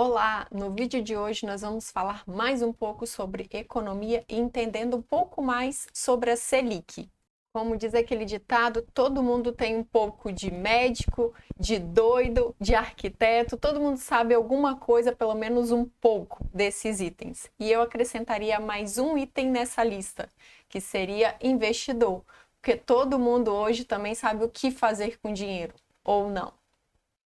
Olá! No vídeo de hoje nós vamos falar mais um pouco sobre economia e entendendo um pouco mais sobre a Selic. Como diz aquele ditado, todo mundo tem um pouco de médico, de doido, de arquiteto, todo mundo sabe alguma coisa, pelo menos um pouco desses itens. E eu acrescentaria mais um item nessa lista, que seria investidor, porque todo mundo hoje também sabe o que fazer com dinheiro, ou não.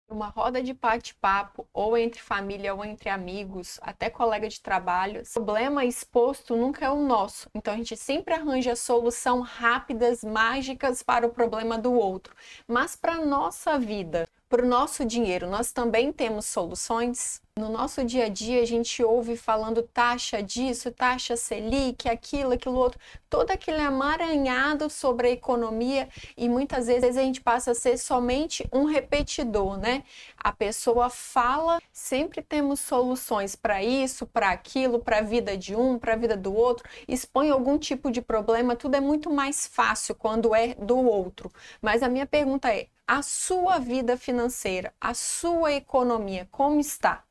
Uma roda de bate-papo, ou entre família ou entre amigos, até colega de trabalho, o problema exposto nunca é o nosso. Então a gente sempre arranja solução rápidas, mágicas para o problema do outro. Mas para a nossa vida, para o nosso dinheiro, nós também temos soluções? No nosso dia a dia, a gente ouve falando taxa disso, taxa Selic, aquilo outro, todo aquele amaranhado sobre a economia e muitas vezes a gente passa a ser somente um repetidor, né? A pessoa fala, sempre temos soluções para isso, para aquilo, para a vida de um, para a vida do outro, expõe algum tipo de problema, tudo é muito mais fácil quando é do outro. Mas a minha pergunta é, a sua vida financeira, a sua economia, como está?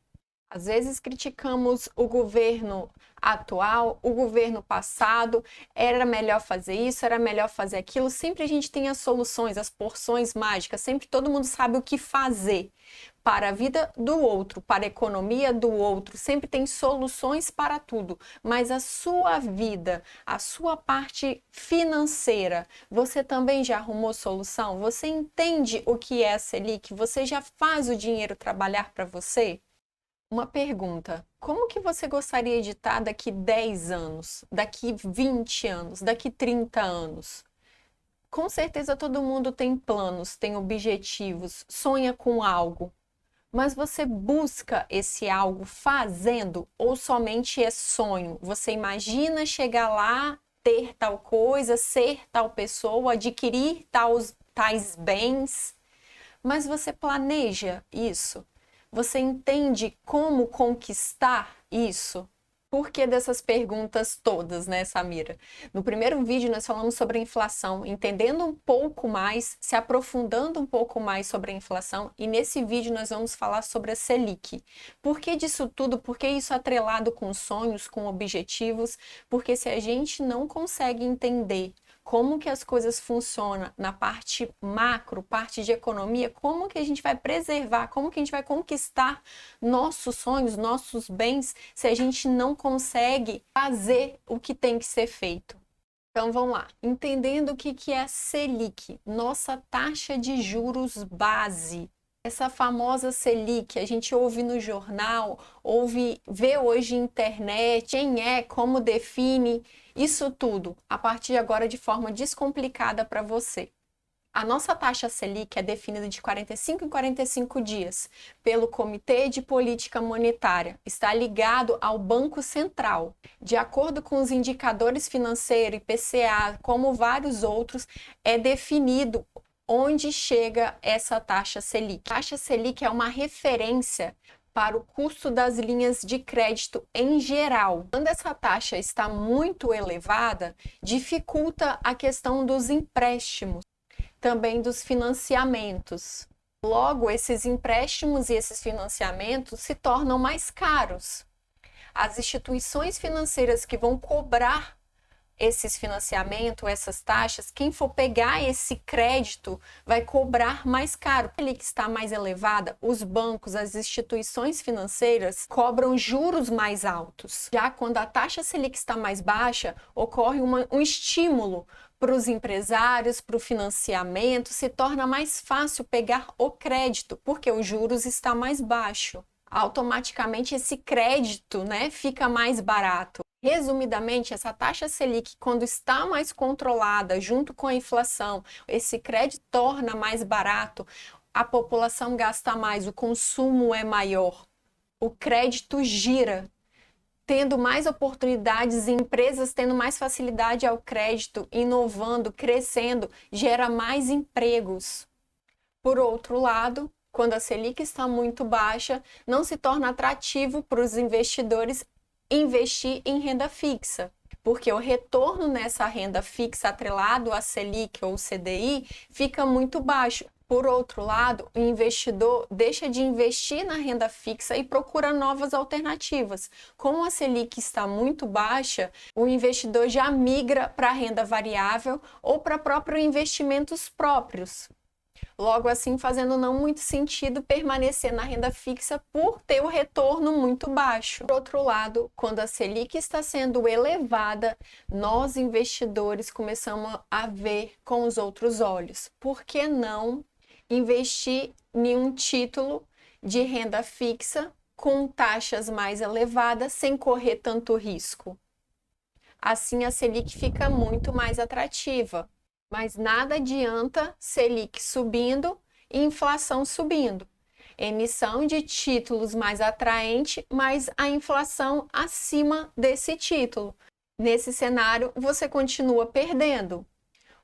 Às vezes criticamos o governo atual, o governo passado, era melhor fazer isso, era melhor fazer aquilo. Sempre a gente tem as soluções, as porções mágicas, sempre todo mundo sabe o que fazer para a vida do outro, para a economia do outro, sempre tem soluções para tudo. Mas a sua vida, a sua parte financeira, você também já arrumou solução? Você entende o que é a Selic? Você já faz o dinheiro trabalhar para você? Uma pergunta, como que você gostaria de estar daqui 10 anos, daqui 20 anos, daqui 30 anos? Com certeza todo mundo tem planos, tem objetivos, sonha com algo, mas você busca esse algo fazendo ou somente é sonho? Você imagina chegar lá, ter tal coisa, ser tal pessoa, adquirir tais bens, mas você planeja isso? Você entende como conquistar isso? Por que dessas perguntas todas, né, Samira? No primeiro vídeo nós falamos sobre a inflação, entendendo um pouco mais, se aprofundando um pouco mais sobre a inflação, e nesse vídeo nós vamos falar sobre a Selic. Por que disso tudo? Por que isso é atrelado com sonhos, com objetivos? Porque se a gente não consegue entender como que as coisas funcionam na parte macro, parte de economia, como que a gente vai preservar, como que a gente vai conquistar nossos sonhos, nossos bens, se a gente não consegue fazer o que tem que ser feito. Então vamos lá, entendendo o que é a Selic, nossa taxa de juros base. Essa famosa Selic, a gente ouve no jornal, vê hoje na internet, quem é, como define, isso tudo, a partir de agora de forma descomplicada para você. A nossa taxa Selic é definida de 45 em 45 dias pelo Comitê de Política Monetária. Está ligado ao Banco Central. De acordo com os indicadores financeiros, IPCA, como vários outros, é definido onde chega essa taxa Selic. A taxa Selic é uma referência para o custo das linhas de crédito em geral. Quando essa taxa está muito elevada, dificulta a questão dos empréstimos, também dos financiamentos. Logo, esses empréstimos e esses financiamentos se tornam mais caros. As instituições financeiras que vão cobrar esses financiamentos, essas taxas, quem for pegar esse crédito vai cobrar mais caro. Ele que está mais elevada, os bancos, as instituições financeiras cobram juros mais altos. Já quando a taxa Selic está mais baixa, ocorre um estímulo para os empresários, para o financiamento, se torna mais fácil pegar o crédito, porque os juros está mais baixo. Automaticamente esse crédito, né, fica mais barato. Resumidamente, essa taxa Selic, quando está mais controlada junto com a inflação, esse crédito torna mais barato, a população gasta mais, o consumo é maior, o crédito gira, tendo mais oportunidades, empresas tendo mais facilidade ao crédito, inovando, crescendo, gera mais empregos. Por outro lado, quando a Selic está muito baixa, não se torna atrativo para os investidores investir em renda fixa, porque o retorno nessa renda fixa atrelado à Selic ou CDI fica muito baixo. Por outro lado, o investidor deixa de investir na renda fixa e procura novas alternativas. Como a Selic está muito baixa, o investidor já migra para a renda variável ou para próprios investimentos próprios. Logo assim, fazendo não muito sentido permanecer na renda fixa por ter o retorno muito baixo. Por outro lado, quando a Selic está sendo elevada, nós investidores começamos a ver com os outros olhos. Por que não investir em um título de renda fixa com taxas mais elevadas sem correr tanto risco? Assim, a Selic fica muito mais atrativa. Mas nada adianta Selic subindo e inflação subindo. Emissão de títulos mais atraente, mas a inflação acima desse título. Nesse cenário, você continua perdendo.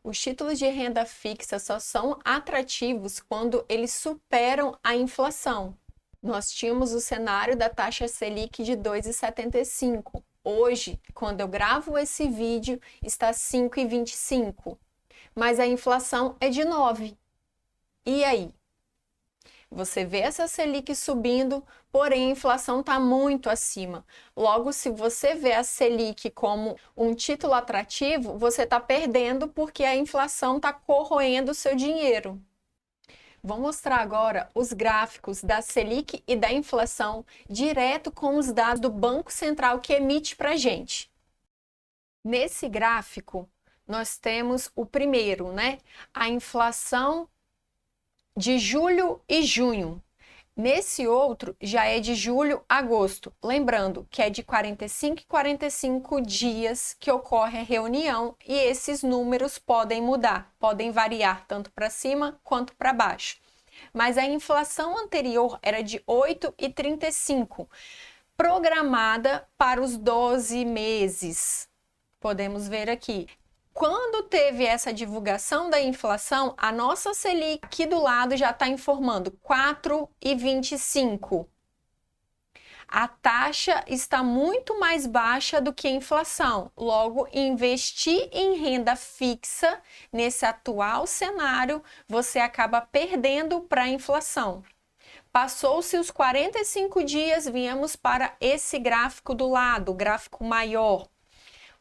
Os títulos de renda fixa só são atrativos quando eles superam a inflação. Nós tínhamos o cenário da taxa Selic de 2,75. Hoje, quando eu gravo esse vídeo, está 5,25. Mas a inflação é de 9. E aí? Você vê essa Selic subindo, porém a inflação está muito acima. Logo, se você vê a Selic como um título atrativo, você está perdendo porque a inflação está corroendo o seu dinheiro. Vou mostrar agora os gráficos da Selic e da inflação direto com os dados do Banco Central que emite para a gente. Nesse gráfico, nós temos o primeiro, né? A inflação de julho e junho. Nesse outro, já é de julho a agosto. Lembrando que é de 45 e 45 dias que ocorre a reunião e esses números podem mudar, podem variar tanto para cima quanto para baixo. Mas a inflação anterior era de 8,35, programada para os 12 meses. Podemos ver aqui. Quando teve essa divulgação da inflação, a nossa Selic aqui do lado já está informando 4,25. A taxa está muito mais baixa do que a inflação. Logo, investir em renda fixa nesse atual cenário, você acaba perdendo para a inflação. Passou-se os 45 dias, viemos para esse gráfico do lado, o gráfico maior.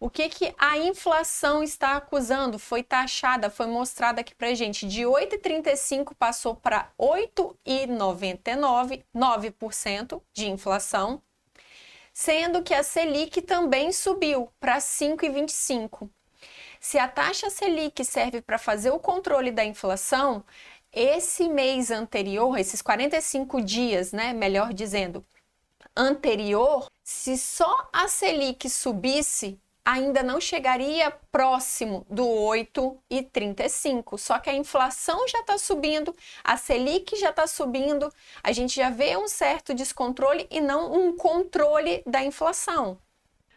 O que a inflação está acusando? Foi taxada, foi mostrada aqui para gente. De 8,35 passou para 8,99, 9% de inflação, sendo que a Selic também subiu para 5,25. Se a taxa Selic serve para fazer o controle da inflação, esse mês anterior, esses 45 dias, né, melhor dizendo, anterior, se só a Selic subisse, ainda não chegaria próximo do 8,35, só que a inflação já está subindo, a Selic já está subindo, a gente já vê um certo descontrole e não um controle da inflação.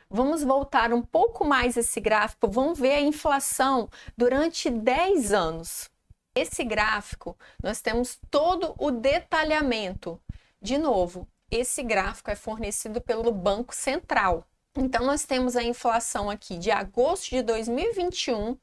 Vamos voltar um pouco mais esse gráfico, vamos ver a inflação durante 10 anos. Esse gráfico, nós temos todo o detalhamento. De novo, esse gráfico é fornecido pelo Banco Central. Então, nós temos a inflação aqui de agosto de 2021,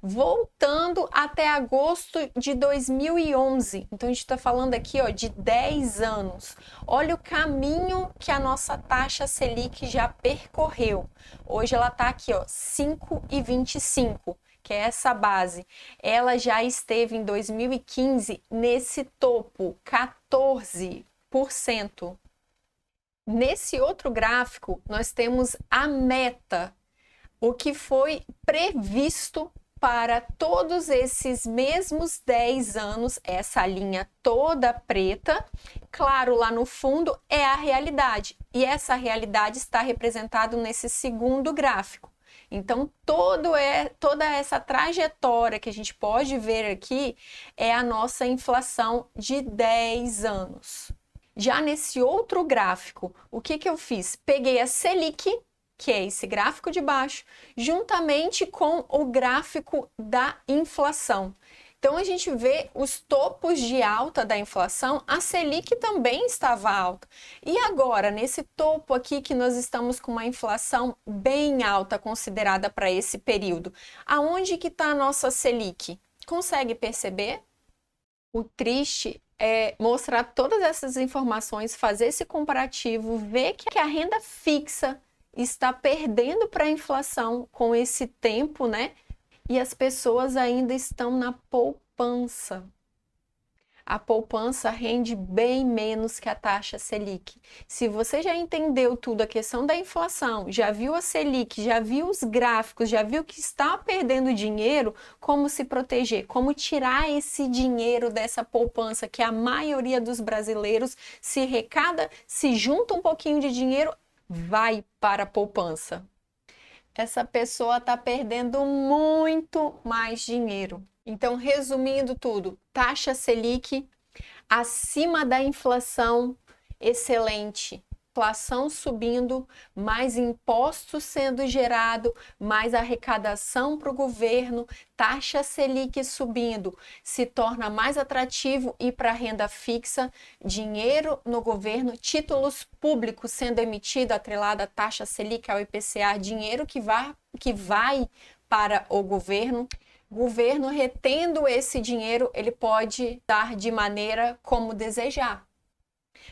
voltando até agosto de 2011. Então, a gente está falando aqui, ó, de 10 anos. Olha o caminho que a nossa taxa Selic já percorreu. Hoje ela está aqui, ó, 5,25, que é essa base. Ela já esteve em 2015 nesse topo, 14%. Nesse outro gráfico, nós temos a meta, o que foi previsto para todos esses mesmos 10 anos, essa linha toda preta. Claro, lá no fundo é a realidade, e essa realidade está representada nesse segundo gráfico. Então, toda essa trajetória que a gente pode ver aqui é a nossa inflação de 10 anos. Já nesse outro gráfico, o que eu fiz? Peguei a Selic, que é esse gráfico de baixo, juntamente com o gráfico da inflação. Então, a gente vê os topos de alta da inflação, a Selic também estava alta. E agora, nesse topo aqui que nós estamos com uma inflação bem alta, considerada para esse período, aonde que está a nossa Selic? Consegue perceber? O triste é mostrar todas essas informações, fazer esse comparativo, ver que a renda fixa está perdendo para a inflação com esse tempo, né? E as pessoas ainda estão na poupança. A poupança rende bem menos que a taxa Selic. Se você já entendeu tudo, a questão da inflação, já viu a Selic, já viu os gráficos, já viu que está perdendo dinheiro, como se proteger, como tirar esse dinheiro dessa poupança que a maioria dos brasileiros se arrecada, se junta um pouquinho de dinheiro, vai para a poupança. Essa pessoa está perdendo muito mais dinheiro. Então, resumindo tudo, taxa Selic acima da inflação, excelente. Inflação subindo, mais impostos sendo gerado, mais arrecadação para o governo, taxa Selic subindo, se torna mais atrativo ir para a renda fixa, dinheiro no governo, títulos públicos sendo emitido atrelado à taxa Selic, ao IPCA, dinheiro que vai para o governo. Governo retendo esse dinheiro, ele pode dar de maneira como desejar.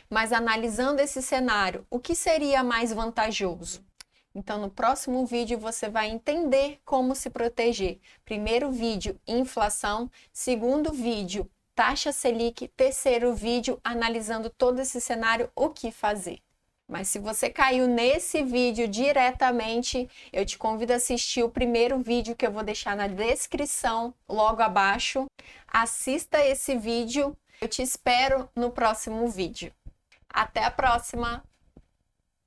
Mas analisando esse cenário, o que seria mais vantajoso? Então, no próximo vídeo você vai entender como se proteger. Primeiro vídeo, inflação. Segundo vídeo, taxa Selic. Terceiro vídeo, analisando todo esse cenário, o que fazer. Mas se você caiu nesse vídeo diretamente, eu te convido a assistir o primeiro vídeo que eu vou deixar na descrição logo abaixo. Assista esse vídeo. Eu te espero no próximo vídeo. Até a próxima!